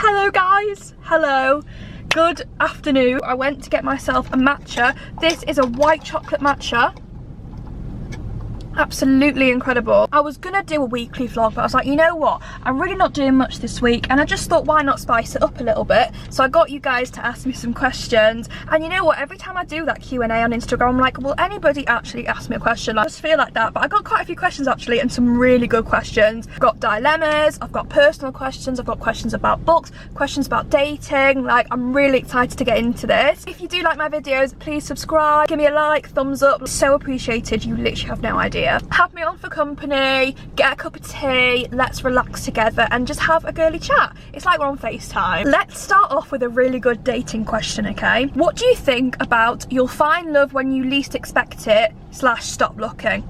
Hello guys, hello, good afternoon. I went to get myself a matcha. This is a white chocolate matcha. Absolutely incredible. I was gonna do a weekly vlog, but I was like, you know what, I'm really not doing much this week, and I just thought, why not spice it up a little bit? So I got you guys to ask me some questions, and you know what, every time I do that Q&A on Instagram, I'm like, will anybody actually ask me a question? I just feel like that. But I got quite a few questions actually, and some really good questions. I've got dilemmas, I've got personal questions, I've got questions about books, questions about dating. Like, I'm really excited to get into this. If you do like my videos, please subscribe, give me a like, thumbs up. It's so appreciated, you literally have no idea. Have me on for company, get a cup of tea, let's relax together and just have a girly chat. It's like we're on FaceTime. Let's start off with a really good dating question, okay? What do you think about you'll find love when you least expect it / stop looking?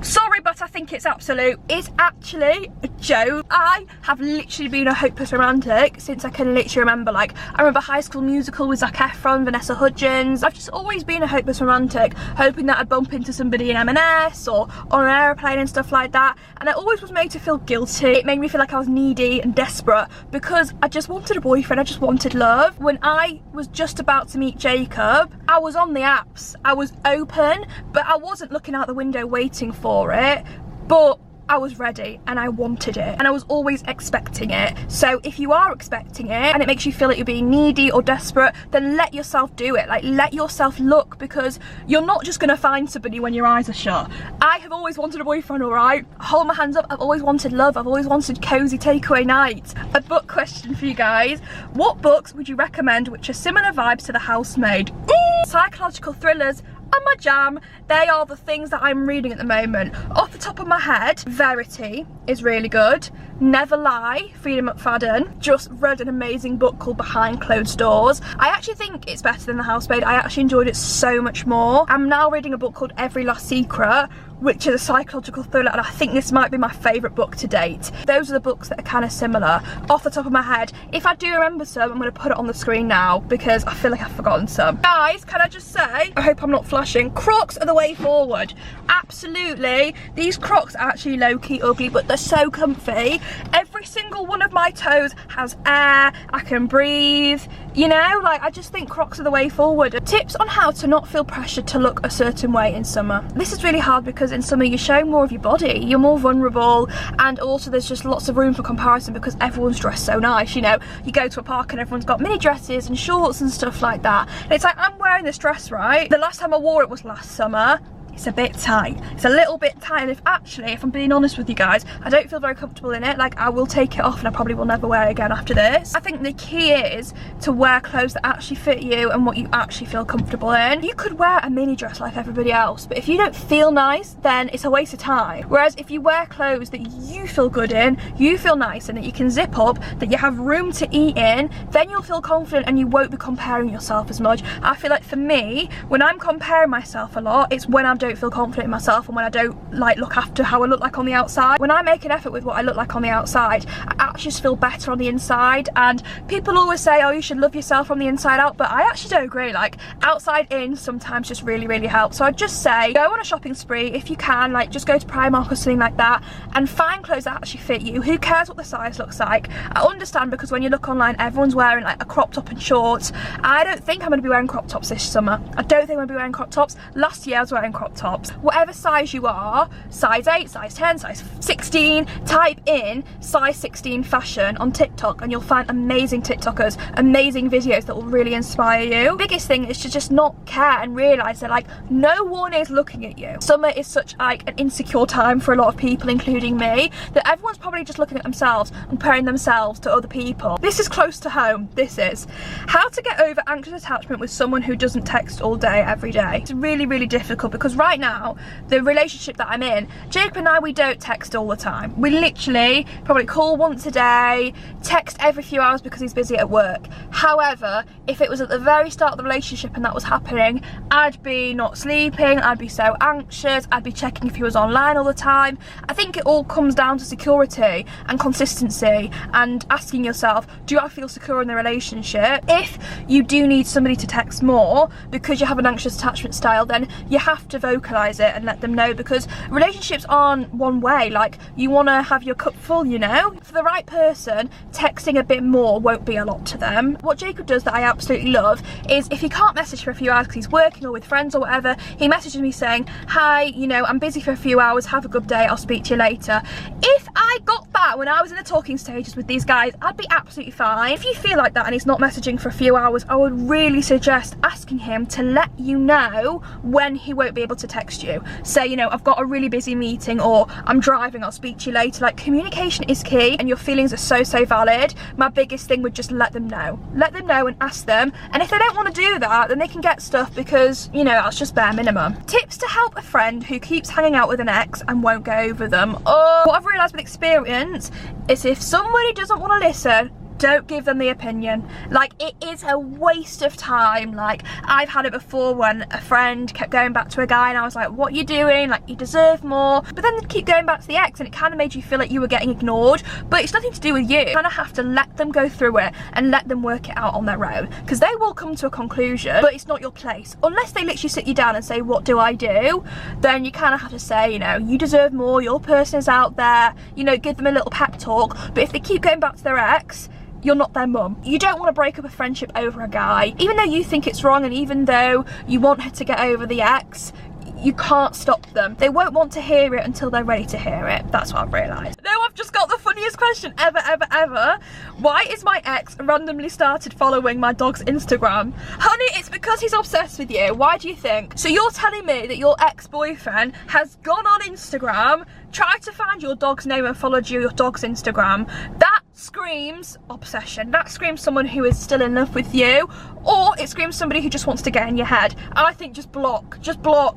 Sorry, but I think it's absolute. It's actually a joke. I have literally been a hopeless romantic since I can literally remember. Like, I remember High School Musical with Zac Efron, Vanessa Hudgens. I've just always been a hopeless romantic, hoping that I'd bump into somebody in M&S or on an aeroplane and stuff like that. And I always was made to feel guilty. It made me feel like I was needy and desperate because I just wanted a boyfriend. I just wanted love. When I was just about to meet Jacob, I was on the apps. I was open, but I wasn't looking out the window waiting for it, but I was ready and I wanted it, and I was always expecting it. So if you are expecting it and it makes you feel like you're being needy or desperate, then let yourself do it. Like, let yourself look, because you're not just gonna find somebody when your eyes are shut. I have always wanted a boyfriend, all right? Hold my hands up. I've always wanted love. I've always wanted cozy takeaway nights. A book question for you guys. What books would you recommend which are similar vibes to The Housemaid? Ooh, psychological thrillers are my jam. They are the things that I'm reading at the moment. Off the top of my head, Verity is really good. Never Lie, Freedom McFadden. Just read an amazing book called Behind Closed Doors. I actually think it's better than The Housemaid. I actually enjoyed it so much more. I'm now reading a book called Every Last Secret, which is a psychological thriller, and I think this might be my favourite book to date. Those are the books that are kind of similar. Off the top of my head, if I do remember some, I'm going to put it on the screen now because I feel like I've forgotten some. Guys, can I just say, I hope I'm not flashing, Crocs are the way forward. Absolutely. These Crocs are actually low-key ugly, but they're so comfy. Every single one of my toes has air, I can breathe, you know, like, I just think Crocs are the way forward. Tips on how to not feel pressured to look a certain way in summer. This is really hard because in summer you're showing more of your body, you're more vulnerable, and also there's just lots of room for comparison because everyone's dressed so nice. You know, you go to a park and everyone's got mini dresses and shorts and stuff like that, and it's like, I'm wearing this dress, right? The last time I wore it was last summer. It's a bit tight. It's a little bit tight, and if I'm being honest with you guys, I don't feel very comfortable in it. Like, I will take it off and I probably will never wear it again after this. I think the key is to wear clothes that actually fit you and what you actually feel comfortable in. You could wear a mini dress like everybody else, but if you don't feel nice, then it's a waste of time. Whereas if you wear clothes that you feel good in, you feel nice in, that you can zip up, that you have room to eat in, then you'll feel confident and you won't be comparing yourself as much. I feel like for me, when I'm comparing myself a lot, it's when I don't feel confident in myself and when I don't like look after how I look like on the outside. When I make an effort with what I look like on the outside, I actually just feel better on the inside. And people always say, oh, you should love yourself from the inside out, but I actually don't agree. Like, outside in sometimes just really helps. So I'd just say, go on a shopping spree if you can, like, just go to Primark or something like that and find clothes that actually fit you. Who cares what the size looks like? I understand, because when you look online, everyone's wearing like a crop top and shorts. I don't think I'm going to be wearing crop tops this summer. I don't think I'm going to be wearing crop tops. Last year I was wearing crop tops. Whatever size you are, size 8, size 10, size 16, type in size 16 fashion on TikTok and you'll find amazing TikTokers, amazing videos that will really inspire you. Biggest thing is to just not care and realise that, like, no one is looking at you. Summer is such like an insecure time for a lot of people, including me, that everyone's probably just looking at themselves and comparing themselves to other people. This is close to home. This is how to get over anxious attachment with someone who doesn't text all day every day. It's really difficult because right now, the relationship that I'm in, Jacob and I, we don't text all the time. We literally probably call once a day, text every few hours because he's busy at work. However, if it was at the very start of the relationship and that was happening, I'd be not sleeping, I'd be so anxious, I'd be checking if he was online all the time. I think it all comes down to security and consistency and asking yourself, do I feel secure in the relationship? If you do need somebody to text more because you have an anxious attachment style, then you have to vote vocalise it and let them know, because relationships aren't one way. Like, you want to have your cup full, you know? For the right person, texting a bit more won't be a lot to them. What Jacob does that I absolutely love is, if he can't message for a few hours because he's working or with friends or whatever, he messages me saying, hi, you know, I'm busy for a few hours, have a good day, I'll speak to you later. If I got that when I was in the talking stages with these guys, I'd be absolutely fine. If you feel like that and he's not messaging for a few hours, I would really suggest asking him to let you know when he won't be able to text you. Say, you know, I've got a really busy meeting, or I'm driving, I'll speak to you later. Like, communication is key, and your feelings are so valid. My biggest thing would just let them know. Let them know and ask them, and if they don't want to do that, then they can get stuff, because, you know, that's just bare minimum. Tips to help a friend who keeps hanging out with an ex and won't go over them. Oh, what I've realised with experience is, if somebody doesn't want to listen, don't give them the opinion. Like, it is a waste of time. Like, I've had it before when a friend kept going back to a guy and I was like, what are you doing? Like, you deserve more. But then they'd keep going back to the ex and it kind of made you feel like you were getting ignored. But it's nothing to do with you. You kind of have to let them go through it and let them work it out on their own, because they will come to a conclusion, but it's not your place. Unless they literally sit you down and say, what do I do? Then you kind of have to say, you know, you deserve more, your person is out there, you know, give them a little pep talk. But if they keep going back to their ex, you're not their mum. You don't want to break up a friendship over a guy. Even though you think it's wrong, and even though you want her to get over the ex, you can't stop them. They won't want to hear it until they're ready to hear it. That's what I've realised. No, I've just got the funniest question ever. Why is my ex randomly started following my dog's Instagram? Honey, it's because he's obsessed with you. Why do you think? So you're telling me that your ex-boyfriend has gone on Instagram, tried to find your dog's name and followed your dog's Instagram? That screams obsession. That screams someone who is still in love with you, or it screams somebody who just wants to get in your head. I think just block.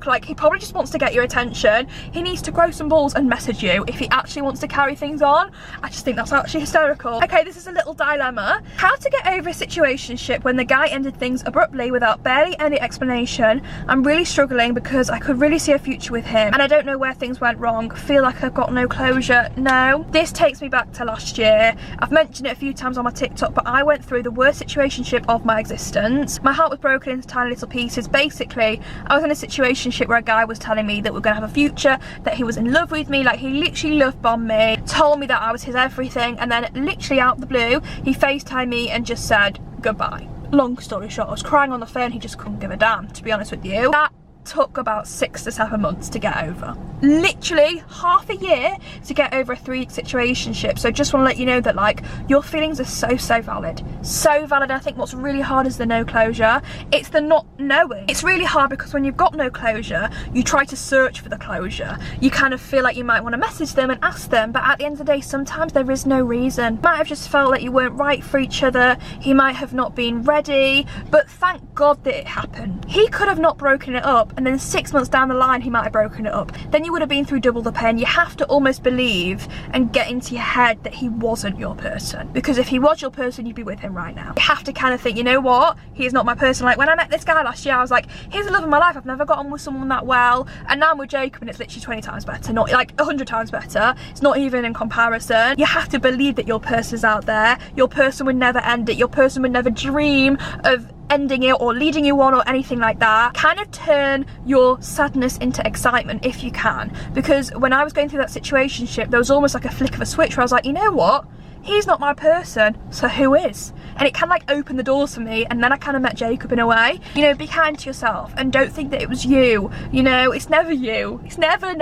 Like, he probably just wants to get your attention. He needs to grow some balls and message you if he actually wants to carry things on. I just think that's actually hysterical. Okay, this is a little dilemma. How to get over a situationship when the guy ended things abruptly without barely any explanation. I'm really struggling because I could really see a future with him and I don't know where things went wrong. Feel like I've got no closure. No, this takes me back to last year. I've mentioned it a few times on my TikTok, but I went through the worst situationship of my existence. My heart was broken into tiny little pieces. Basically, I was in a situationship where a guy was telling me that we're gonna have a future, that he was in love with me, like he literally love bombed me, told me that I was his everything, and then literally out the blue, he FaceTimed me and just said goodbye. Long story short, I was crying on the phone, he just couldn't give a damn, to be honest with you. That took about 6 to 7 months to get over. Literally half a year to get over a 3-week situationship. So just want to let you know that, like, your feelings are so valid. So valid. I think what's really hard is the no closure. It's the not knowing. It's really hard because when you've got no closure, you try to search for the closure. You kind of feel like you might want to message them and ask them, but at the end of the day, sometimes there is no reason. You might have just felt like you weren't right for each other. He might have not been ready, but thank God that it happened. He could have not broken it up, and then 6 months down the line he might have broken it up. Then you would have been through double the pain. You have to almost believe and get into your head that he wasn't your person, because if he was your person, you'd be with him right now. You have to kind of think, you know what, he's not my person. Like, when I met this guy last year, I was like, he's the love of my life. I've never got on with someone that well, and now I'm with Jacob and it's literally 20 times better, not like 100 times better. It's not even in comparison. You have to believe that your person's out there. Your person would never end it. Your person would never dream of ending it or leading you on or anything like that. Kind of turn your sadness into excitement if you can, because when I was going through that situationship, there was almost like a flick of a switch where I was like, you know what, he's not my person, so who is? And it kind of like opened the doors for me, and then I kind of met Jacob in a way. You know, be kind to yourself and don't think that it was you. You know, it's never you. It's never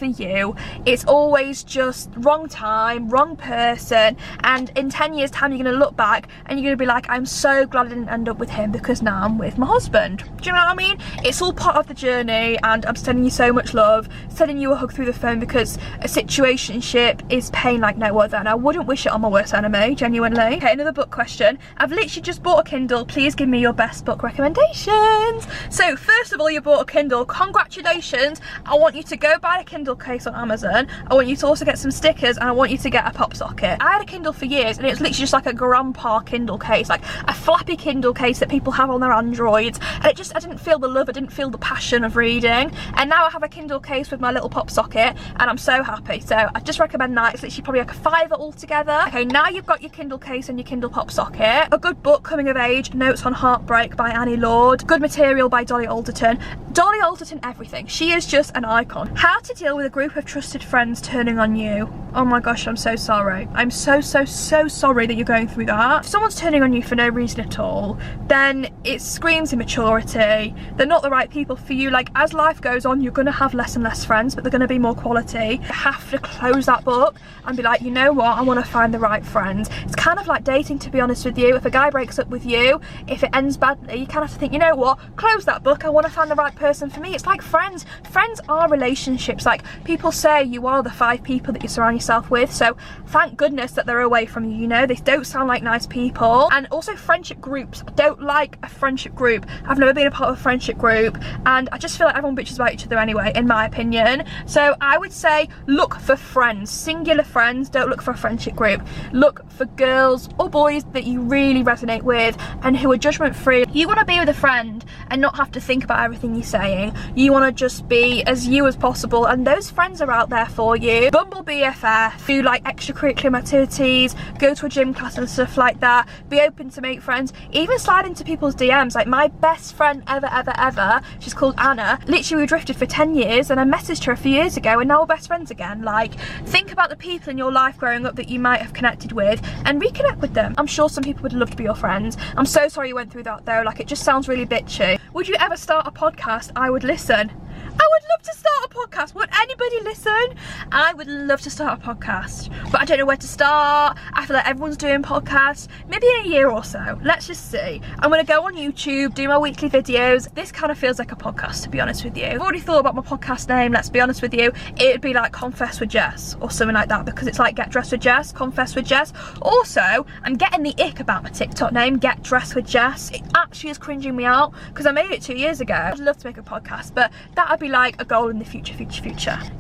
you. It's always just wrong time, wrong person, and in 10 years time you're going to look back and you're going to be like, I'm so glad I didn't end up with him because now I'm with my husband. Do you know what I mean? It's all part of the journey, and I'm sending you so much love, sending you a hug through the phone, because a situationship is pain like no other, and I wouldn't wish it on my worst enemy, genuinely. Okay, another book question. I've literally just bought a Kindle. Please give me your best book recommendations. So first of all, you bought a Kindle. Congratulations. I want you to go buy a Kindle case on Amazon. I want you to also get some stickers, and I want you to get a pop socket. I had a Kindle for years, and it was literally just like a grandpa Kindle case, like a flappy Kindle case that people have on their Androids, and I didn't feel the love, I didn't feel the passion of reading. And now I have a Kindle case with my little pop socket, and I'm so happy. So I just recommend that. It's literally probably like a £5 altogether. Okay, now you've got your Kindle case and your Kindle pop socket. A good book, Coming of Age, Notes on Heartbreak by Annie Lord. Good material by Dolly Alderton. Dolly Alderton everything. She is just an icon. How to deal with a group of trusted friends turning on you. Oh my gosh, I'm so sorry. I'm so sorry that you're going through that. If someone's turning on you for no reason at all, then it screams immaturity. They're not the right people for you. Like, as life goes on, you're gonna have less and less friends, but they're gonna be more quality. You have to close that book and be like, you know what, I want to find the right friends. It's kind of like dating, to be honest with you. If a guy breaks up with you, if it ends badly, you kind of have to think, you know what, close that book, I want to find the right person for me. It's like friends. Friends are relationships. Like, people say you are the 5 people that you surround yourself with, so thank goodness that they're away from you, you know. They don't sound like nice people. And also friendship groups. I don't like a friendship group. I've never been a part of a friendship group, and I just feel like everyone bitches about each other anyway, in my opinion. So I would say look for friends, singular friends. Don't look for a friendship group. Look for girls or boys that you really resonate with and who are judgment free. You want to be with a friend and not have to think about everything you're saying. You want to just be as you as possible, and those friends are out there for you. Bumble BFF, do like extracurricular activities, go to a gym class and stuff like that. Be open to make friends, even slide into people's DMs. Like, my best friend ever, she's called Anna. Literally, we drifted for 10 years and I messaged her a few years ago and now we're best friends again. Like, think about the people in your life growing up that you might have connected with and reconnect with them. I'm sure some people would love to be your friends. I'm so sorry you went through that though. Like, it just sounds really bitchy. Would you ever start a podcast? I would listen. I would love to start a podcast. Would anybody listen? I would love to start a podcast, but I don't know where to start. I feel like everyone's doing podcasts. Maybe in a year or so. Let's just see. I'm going to go on YouTube, do my weekly videos. This kind of feels like a podcast, to be honest with you. I've already thought about my podcast name, let's be honest with you. It would be like Confess with Jess or something like that, because it's like Get Dressed with Jess, Confess with Jess. Also, I'm getting the ick about my TikTok name, Get Dressed with Jess. It actually is cringing me out because I made it 2 years ago. I'd love to make a podcast, but that would be like a goal in the future.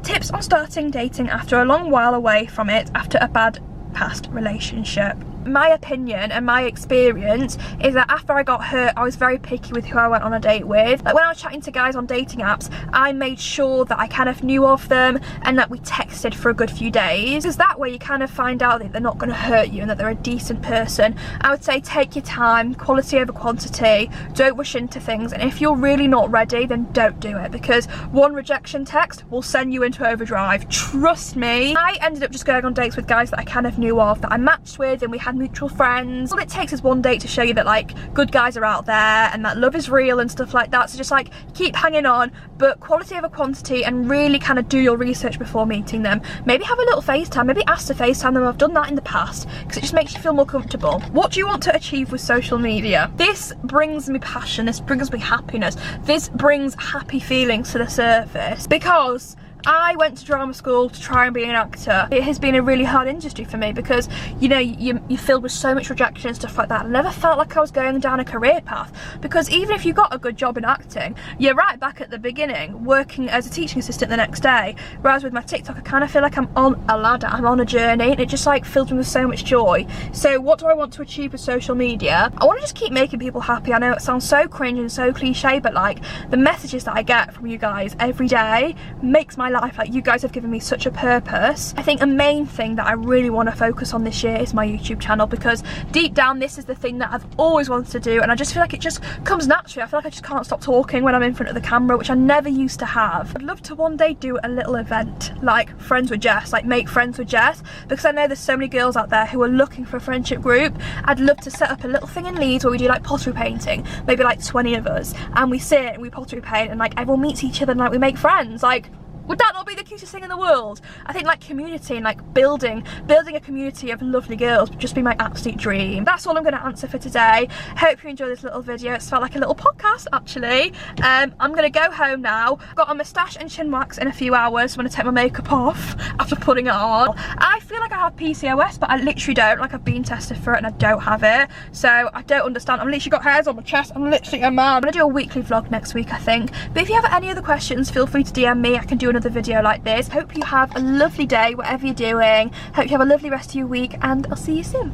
Tips on starting dating after a long while away from it after a bad past relationship. My opinion and my experience is that after I got hurt, I was very picky with who I went on a date with. Like, when I was chatting to guys on dating apps, I made sure that I kind of knew of them and that we texted for a good few days, because that way you kind of find out that they're not going to hurt you and that they're a decent person. I would say take your time, quality over quantity, don't rush into things, and if you're really not ready, then don't do it, because one rejection text will send you into overdrive. Trust me. I ended up just going on dates with guys that I kind of knew of, that I matched with, and we had mutual friends. All it takes is one date to show you that, like, good guys are out there and that love is real and stuff like that. So just, like, keep hanging on, but quality over quantity, and really kind of do your research before meeting them. Maybe have a little FaceTime, maybe ask to FaceTime them. I've done that in the past because it just makes you feel more comfortable. What do you want to achieve with social media? This brings me passion, this brings me happiness, this brings happy feelings to the surface, because I went to drama school to try and be an actor. It has been a really hard industry for me because, you know, you're filled with so much rejection and stuff like that. I never felt like I was going down a career path, because even if you got a good job in acting, you're right back at the beginning, working as a teaching assistant the next day. Whereas with my TikTok, I kind of feel like I'm on a ladder, I'm on a journey, and it just like fills me with so much joy. So what do I want to achieve with social media? I want to just keep making people happy. I know it sounds so cringe and so cliche, but like, the messages that I get from you guys every day makes my life. Like, you guys have given me such a purpose. I think a main thing that I really want to focus on this year is my YouTube channel, because deep down this is the thing that I've always wanted to do, and I just feel like it just comes naturally. I feel like I just can't stop talking when I'm in front of the camera, which I never used to have. I'd love to one day do a little event like Friends with Jess, like Make Friends with Jess, because I know there's so many girls out there who are looking for a friendship group. I'd love to set up a little thing in Leeds where we do like pottery painting, maybe like 20 of us, and we sit and we pottery paint, and like everyone meets each other and like we make friends. Like, would that not be the cutest thing in the world? I think like community and like building a community of lovely girls would just be my absolute dream. That's all I'm going to answer for today. Hope you enjoyed this little video. It's felt like a little podcast actually. I'm going to go home now. Got a moustache and chin wax in a few hours. I'm going to take my makeup off after putting it on. I feel like I have PCOS, but I literally don't. Like, I've been tested for it and I don't have it. So I don't understand. I've literally got hairs on my chest. I'm literally a man. I'm going to do a weekly vlog next week, I think. But if you have any other questions, feel free to DM me. I can do another video like this. Hope you have a lovely day, whatever you're doing. Hope you have a lovely rest of your week, and I'll see you soon.